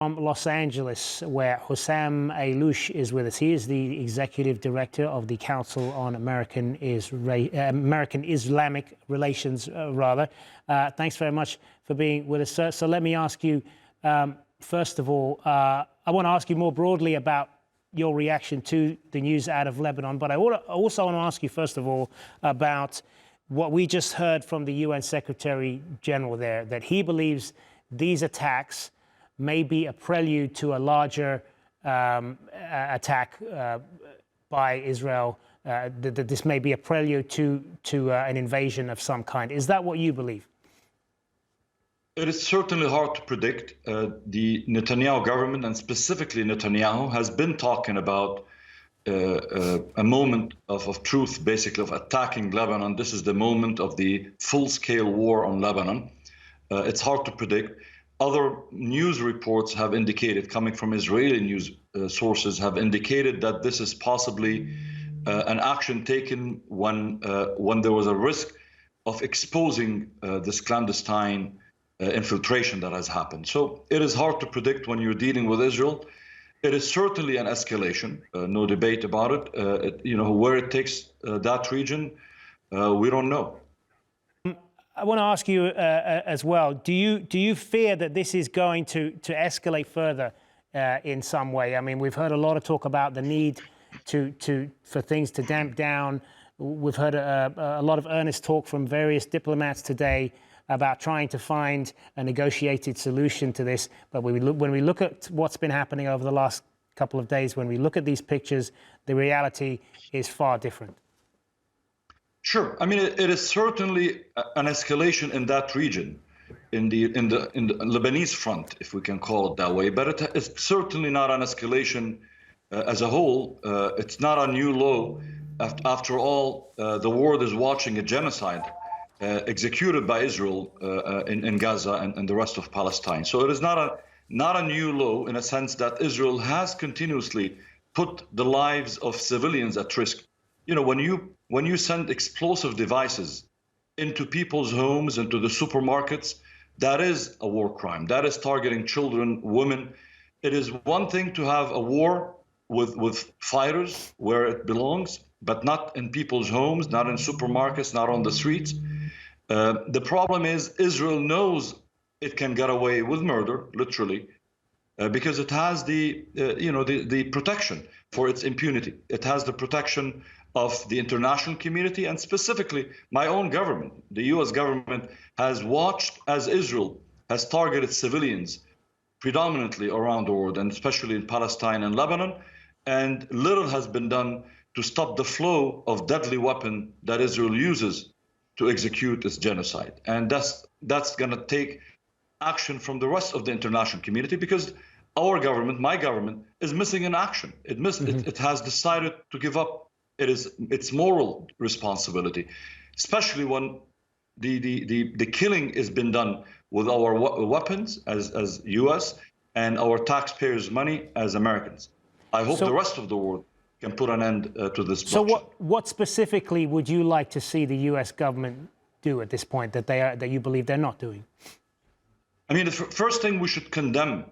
From Los Angeles, where Hussam Ayloush is with us. He is the executive director of the Council on American Islamic Relations, Thanks very much for being with us, sir. So let me ask you, first of all, I want to ask you more broadly about your reaction to the news out of Lebanon, but I also want to ask you, first of all, about what we just heard from the UN Secretary General there, that he believes these attacks may be a prelude to a larger attack by Israel, that this may be a prelude to an invasion of some kind. Is that what you believe? It is certainly hard to predict. The Netanyahu government, and specifically Netanyahu, has been talking about a moment of truth, basically, of attacking Lebanon. This is the moment of the full-scale war on Lebanon. It's hard to predict. Other news reports have indicated, coming from Israeli news sources, have indicated that this is possibly an action taken when there was a risk of exposing this clandestine infiltration that has happened. So it is hard to predict when you're dealing with Israel. It is certainly an escalation, no debate about it. Where it takes that region, we don't know. I want to ask you as well, do you fear that this is going to escalate further in some way? I mean, we've heard a lot of talk about the need for things to damp down. We've heard a lot of earnest talk from various diplomats today about trying to find a negotiated solution to this. But when we look at what's been happening over the last couple of days, when we look at these pictures, the reality is far different. Sure. I mean, it is certainly an escalation in that region, in the Lebanese front, if we can call it that way. But it's certainly not an escalation as a whole. It's not a new low. After all, the world is watching a genocide executed by Israel in Gaza and the rest of Palestine. So it is not a new low, in a sense that Israel has continuously put the lives of civilians at risk. You know, when you send explosive devices into people's homes, into the supermarkets, that is a war crime. That is targeting children, women. It is one thing to have a war with fighters where it belongs, but not in people's homes, not in supermarkets, not on the streets. The problem is Israel knows it can get away with murder, literally, because it has the protection for its impunity. It has the protection of the international community, and specifically my own government. The US government has watched as Israel has targeted civilians predominantly around the world, and especially in Palestine and Lebanon, and little has been done to stop the flow of deadly weapon that Israel uses to execute its genocide. And that's going to take action from the rest of the international community, because our government, my government, is missing in action. It has decided to give up. It is its moral responsibility, especially when the killing has been done with our weapons as US and our taxpayers' money as Americans. I hope the rest of the world can put an end to this bloodshed. So what specifically would you like to see the US government do at this point that you believe they're not doing? I mean, the first thing, we should condemn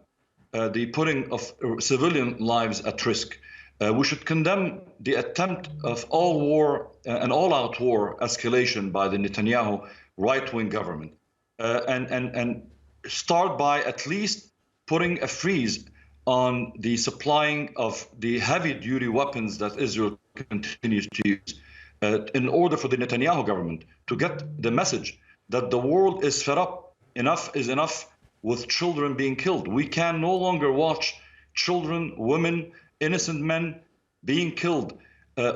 the putting of civilian lives at risk. We should condemn the attempt of an all-out war escalation by the Netanyahu right-wing government, and start by at least putting a freeze on the supplying of the heavy-duty weapons that Israel continues to use, in order for the Netanyahu government to get the message that the world is fed up. Enough is enough with children being killed. We can no longer watch children, women, innocent men being killed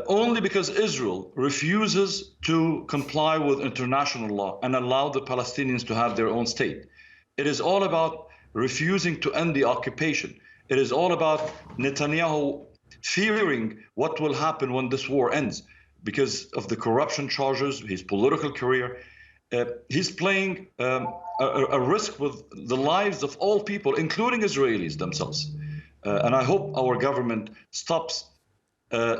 only because Israel refuses to comply with international law and allow the Palestinians to have their own state. It is all about refusing to end the occupation. It is all about Netanyahu fearing what will happen when this war ends because of the corruption charges, his political career. He's playing a risk with the lives of all people, including Israelis themselves. And I hope our government stops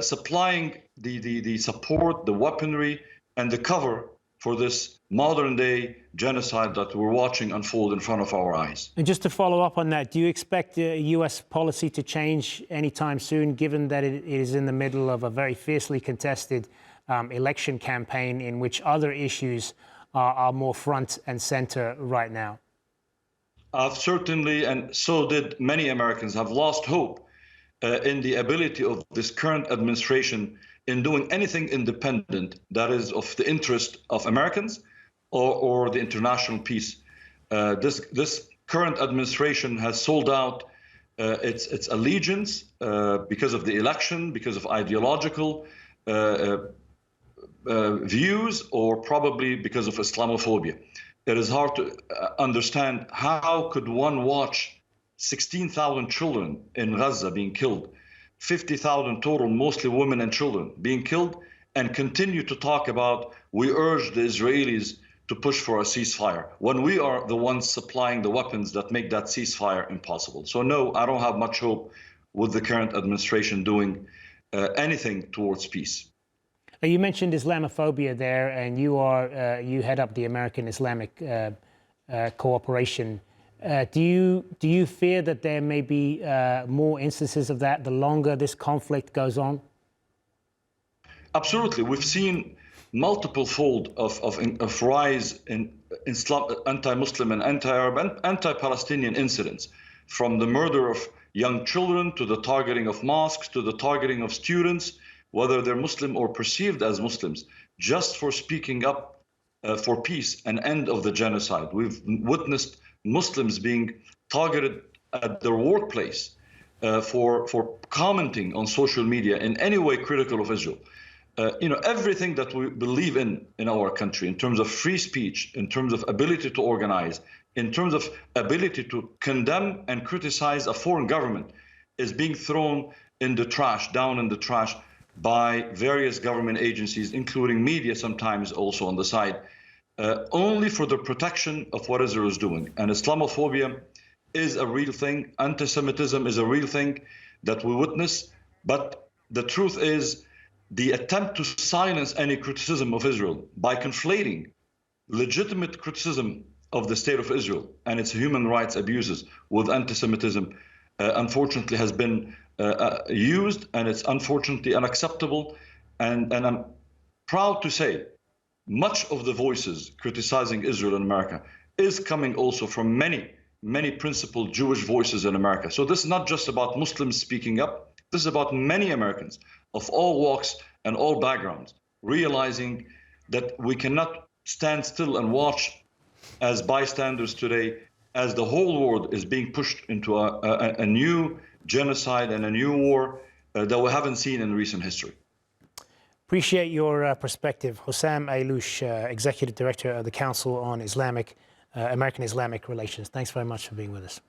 supplying the support, the weaponry, and the cover for this modern day genocide that we're watching unfold in front of our eyes. And just to follow up on that, do you expect U.S. policy to change anytime soon, given that it is in the middle of a very fiercely contested election campaign in which other issues are more front and center right now? I've certainly, and so did many Americans, have lost hope in the ability of this current administration in doing anything independent that is of the interest of Americans or the international peace. This current administration has sold out its allegiance because of the election, because of ideological views, or probably because of Islamophobia. It is hard to understand how could one watch 16,000 children in Gaza being killed, 50,000 total, mostly women and children, being killed, and continue to talk about, we urge the Israelis to push for a ceasefire, when we are the ones supplying the weapons that make that ceasefire impossible. So no, I don't have much hope with the current administration doing anything towards peace. You mentioned Islamophobia there, and you head up the American Islamic Cooperation. Do you fear that there may be more instances of that the longer this conflict goes on? Absolutely. We've seen multiple fold of rise in anti-Muslim and anti-Arab and anti-Palestinian incidents, from the murder of young children to the targeting of mosques to the targeting of students, whether they're Muslim or perceived as Muslims, just for speaking up for peace and end of the genocide. We've witnessed Muslims being targeted at their workplace for commenting on social media in any way critical of Israel. Everything that we believe in our country, in terms of free speech, in terms of ability to organize, in terms of ability to condemn and criticize a foreign government, is being thrown in the trash, down in the trash, by various government agencies, including media sometimes also on the side, only for the protection of what Israel is doing. And Islamophobia is a real thing. Anti-Semitism is a real thing that we witness. But the truth is, the attempt to silence any criticism of Israel by conflating legitimate criticism of the state of Israel and its human rights abuses with anti-Semitism, unfortunately, has been used, and it's unfortunately unacceptable. And I'm proud to say much of the voices criticizing Israel in America is coming also from many principled Jewish voices in America. So this is not just about Muslims speaking up. This is about many Americans of all walks and all backgrounds, realizing that we cannot stand still and watch as bystanders today as the whole world is being pushed into a new genocide and a new war that we haven't seen in recent history. Appreciate your perspective. Hussam Ayloush, Executive Director of the Council on American Islamic Relations. Thanks very much for being with us.